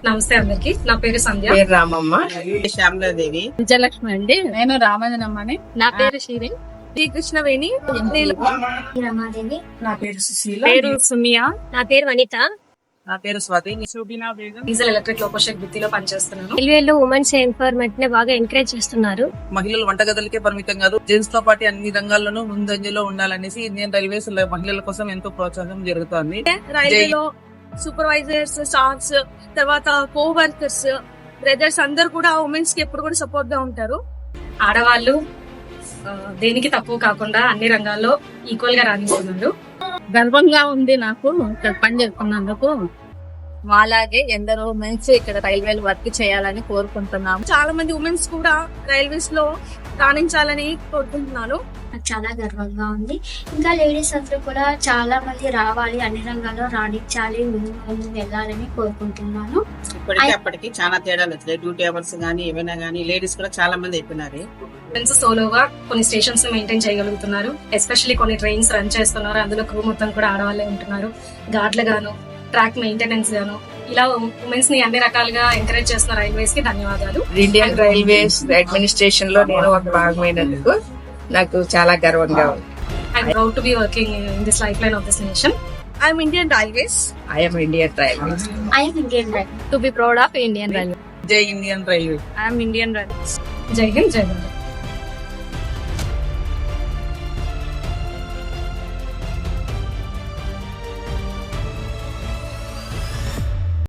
నమస్తే అందరికి. నా పేరు సంధ్య. పేరు రామమ్మ. శ్యామలాదేవి. విజయలక్ష్మి అండి. నేను రామజనమ్మని. నా పేరు శ్రీదేవి. శ్రీకృష్ణవేణి. రమాదేవి. నా పేరు సుశీల. పేరు సుమియా. నా పేరు వనిత. నా పేరు స్వాతి. సుబినా బేగం. డీజిల్ ఎలక్ట్రిక్ లోకోషెక్ వృత్తిలో పనిచేస్తున్నాను. రైల్వేలో ఉమెన్స్ ఎంపవర్మెంట్ ని బాగా ఎంకరేజ్ చేస్తున్నారు. మహిళలు వంటగదులకే పరిమితం కాదు, జెంట్స్ తో పాటు అన్ని రంగాల్లోనూ ముందంజలో ఉండాలనేసి ఇండియన్ రైల్వేస్ మహిళల కోసం ఎంతో ప్రోత్సాహం జరుగుతోంది. రైల్వేలో సూపర్వైజర్స్, స్టాఫ్స్, తర్వాత కో వర్కర్స్, బ్రదర్స్ అందరు కూడా ఉమెన్స్ కి ఎప్పుడు కూడా సపోర్ట్ గా ఉంటారు. ఆడవాళ్ళు దేనికి తక్కువ కాకుండా అన్ని రంగాల్లో ఈక్వల్ గా రాణిస్తున్నారు. గర్వంగా ఉంది నాకు ఇక్కడ పని చేస్తున్నందుకు. మాలాగే ఎందరో ఉమెన్స్ ఇక్కడ రైల్వేలు వర్క్ చేయాలని కోరుకుంటున్నాము. చాలా మంది ఉమెన్స్ కూడా రైల్వేస్ లో రాణించాలని కోరుకుంటున్నాను. నాకు చాలా గర్వంగా ఉంది. ఇంకా లేడీస్ అందరూ కూడా చాలా మంది రావాలి, అన్ని రంగాల్లో రాణించాలి, ముందు వెళ్ళాలని కోరుకుంటున్నాను. ఇప్పటికీ అప్పటికి చాలా తేడాలు వచ్చాయి. డ్యూటీ అవర్స్ గానీ ఏమైనా గానీ లేడీస్ కూడా చాలా మంది అయిపోయినారు. ఫ్రెండ్స్ సోలోగా కొన్ని స్టేషన్స్ మెయింటైన్ చేయగలుగుతున్నారు. ఎస్పెషల్లీ కొన్ని ట్రైన్స్ రన్ చేస్తున్నారు. అందులో క్రూ మొత్తం కూడా ఆడవాళ్ళే ఉంటున్నారు. గార్డ్లు గాను, ట్రాక్ మెయింటెనెన్స్ గాను, ఇలా ఉమెన్స్ ని అన్ని రకాలుగా ఎంకరేజ్ చేస్తున్న రైల్వేస్ కి ధన్యవాదాలు. ఇండియన్ రైల్వేస్ అడ్మినిస్ట్రేషన్ లో నేను ఒక భాగమైనందుకు నాకు చాలా గర్వంగా ఉంది. I'm proud to be working in this lifeline of this nation. I'm Indian railways. I'm Indian railways. I am Indian Railway. To be proud of Indian railway. జై Indian railway. I'm Indian railway. జై హింద్, జై భారత్.